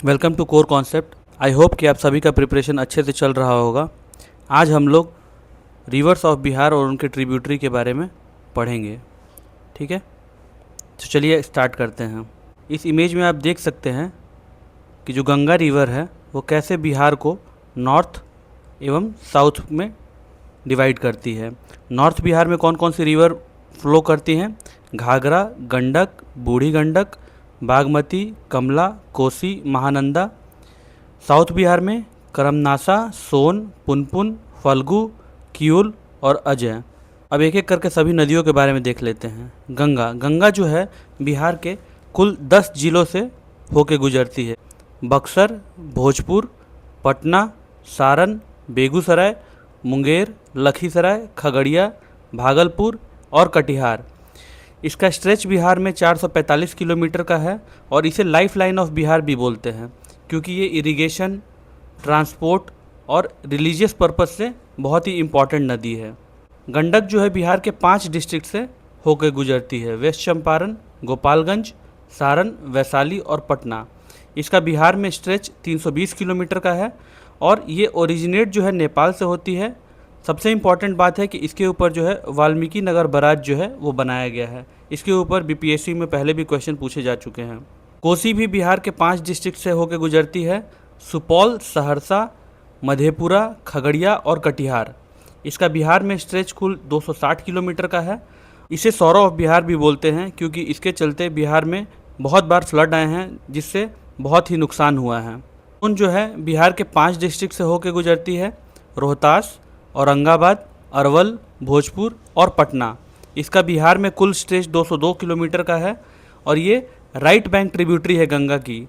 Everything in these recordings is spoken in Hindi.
Welcome to core concept. I hope कि आप सभी का प्रिपरेशन अच्छे से चल रहा होगा। आज हम लोग रिवर्स ऑफ बिहार और उनके ट्रिब्यूटरी के बारे में पढ़ेंगे। ठीक है, तो चलिए स्टार्ट करते हैं। इस इमेज में आप देख सकते हैं कि जो गंगा रिवर है वो कैसे बिहार को नॉर्थ एवं साउथ में डिवाइड करती है। नॉर्थ बिहार में कौन कौन सी रिवर फ्लो करती हैं? घाघरा, गंडक, बूढ़ी गंडक, बागमती, कमला, कोसी, महानंदा। साउथ बिहार में करमनासा, सोन, पुनपुन, फल्गु, किउल और अजय। अब एक एक करके सभी नदियों के बारे में देख लेते हैं। गंगा जो है बिहार के कुल 10 जिलों से होके गुजरती है। बक्सर, भोजपुर, पटना, सारण, बेगूसराय, मुंगेर, लखीसराय, खगड़िया, भागलपुर और कटिहार। इसका स्ट्रेच बिहार में 445 किलोमीटर का है और इसे लाइफ लाइन ऑफ बिहार भी बोलते हैं क्योंकि ये इरिगेशन, ट्रांसपोर्ट और रिलीजियस पर्पस से बहुत ही इम्पॉर्टेंट नदी है। गंडक जो है बिहार के 5 डिस्ट्रिक्ट से होकर गुजरती है। वेस्ट चंपारण, गोपालगंज, सारण, वैशाली और पटना। इसका बिहार में स्ट्रेच 320 किलोमीटर का है और ये ओरिजिनेट जो है नेपाल से होती है। सबसे इम्पॉर्टेंट बात है कि इसके ऊपर जो है वाल्मीकि नगर बराज जो है वो बनाया गया है। इसके ऊपर बीपीएससी में पहले भी क्वेश्चन पूछे जा चुके हैं। कोसी भी बिहार के 5 डिस्ट्रिक्ट से होकर गुजरती है। सुपौल, सहरसा, मधेपुरा, खगड़िया और कटिहार। इसका बिहार में स्ट्रेच कुल 260 किलोमीटर का है। इसे सौरा ऑफ बिहार भी बोलते हैं क्योंकि इसके चलते बिहार में बहुत बार फ्लड आए हैं जिससे बहुत ही नुकसान हुआ है। उन जो है बिहार के 5 डिस्ट्रिक्ट से होकर गुजरती है। रोहतास, औरंगाबाद, अरवल, भोजपुर और पटना। इसका बिहार में कुल स्ट्रेच 202 किलोमीटर का है और ये राइट बैंक ट्रिब्यूटरी है गंगा की।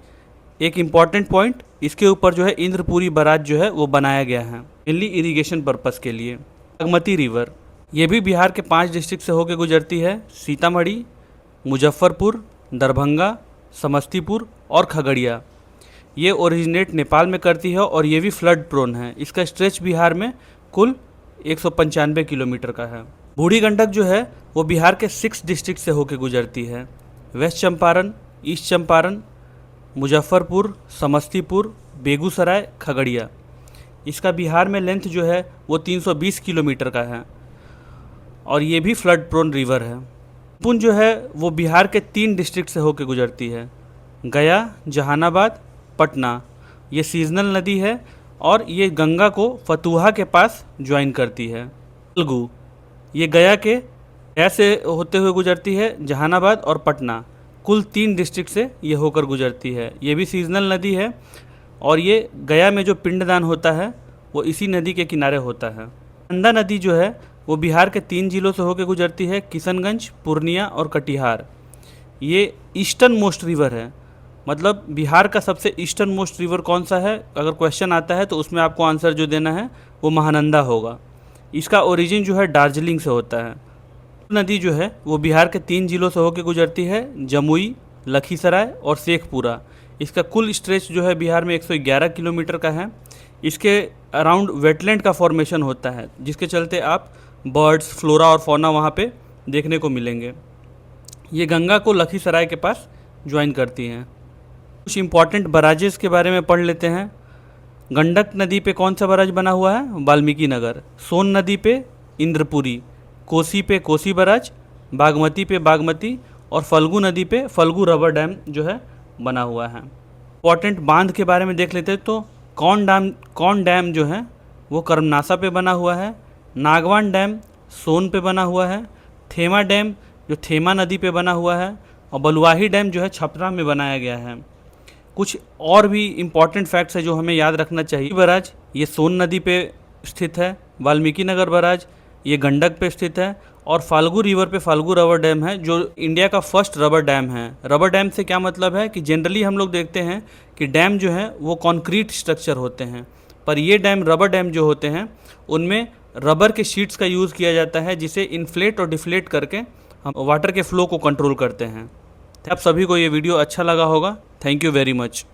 एक इम्पॉर्टेंट पॉइंट, इसके ऊपर जो है इंद्रपुरी बराज जो है वो बनाया गया है मेनली इरिगेशन पर्पस के लिए। बागमती रिवर ये भी बिहार के 5 डिस्ट्रिक्ट से होकर गुजरती है। सीतामढ़ी, मुजफ्फरपुर, दरभंगा, समस्तीपुर और खगड़िया। ये ओरिजिनेट नेपाल में करती है और ये भी फ्लड प्रोन है। इसका स्ट्रेच बिहार में कुल 195 किलोमीटर का है। बूढ़ी गंडक जो है वो बिहार के 6 डिस्ट्रिक्ट से होकर गुजरती है। West Champaran, east Champaran, Muzaffarpur, Samastipur, Begusarai, Khagaria. इसका बिहार में लेंथ जो है वो 320 किलोमीटर का है और ये भी फ्लड प्रोन रिवर है। पुन जो है वो बिहार के 3 डिस्ट्रिक्ट से होकर गुजरती है। गया, जहानाबाद, पटना। ये सीजनल नदी है और ये गंगा को फतुहा के पास ज्वाइन करती है। फल्गु ये गया से होते हुए गुजरती है, जहानाबाद और पटना। कुल 3 डिस्ट्रिक्ट से ये होकर गुजरती है। ये भी सीजनल नदी है और ये गया में जो पिंडदान होता है वो इसी नदी के किनारे होता है। नंदा नदी जो है वो बिहार के 3 जिलों से होकर गुजरती है। किशनगंज, पूर्णिया और कटिहार। ये ईस्टर्न मोस्ट रिवर है, मतलब बिहार का सबसे ईस्टर्न मोस्ट रिवर कौन सा है अगर क्वेश्चन आता है तो उसमें आपको आंसर जो देना है वो महानंदा होगा। इसका ओरिजिन जो है दार्जिलिंग से होता है। नदी जो है वो बिहार के 3 जिलों से होकर गुजरती है। जमुई, लखीसराय और शेखपुरा। इसका कुल स्ट्रेच जो है बिहार में 111 किलोमीटर का है। इसके अराउंड वेटलैंड का फॉर्मेशन होता है जिसके चलते आप बर्ड्स, फ्लोरा और फौना वहाँ पे देखने को मिलेंगे। ये गंगा को लखीसराय के पास ज्वाइन करती हैं। कुछ इम्पॉर्टेंट बराजेस के बारे में पढ़ लेते हैं। गंडक नदी पे कौन सा बराज बना हुआ है? वाल्मीकि नगर। सोन नदी पे इंद्रपुरी। कोसी पे कोसी बराज। बागमती पे बागमती और फल्गु नदी पे फल्गु रबर डैम जो है बना हुआ है। इम्पॉर्टेंट बांध के बारे में देख लेते हैं तो कौन डैम जो है वो करमनासा पे बना हुआ है। नागवान डैम सोन पे बना हुआ है। थेमा डैम जो थेमा नदी पे बना हुआ है और बलुआही डैम जो है छपरा में बनाया गया है। कुछ और भी इम्पॉर्टेंट फैक्ट्स है जो हमें याद रखना चाहिए। बराज ये सोन नदी पे स्थित है। वाल्मीकि नगर बराज ये गंडक पे स्थित है और फाल्गु रिवर पे फाल्गु रबर डैम है जो इंडिया का फर्स्ट रबर डैम है। रबर डैम से क्या मतलब है कि जनरली हम लोग देखते हैं कि डैम जो है वो कॉन्क्रीट स्ट्रक्चर होते हैं, पर ये डैम रबर डैम जो होते हैं उनमें रबर के शीट्स का यूज़ किया जाता है जिसे इन्फ्लेट और डिफ्लेट करके हम वाटर के फ्लो को कंट्रोल करते हैं। आप सभी को ये वीडियो अच्छा लगा होगा। Thank you very much.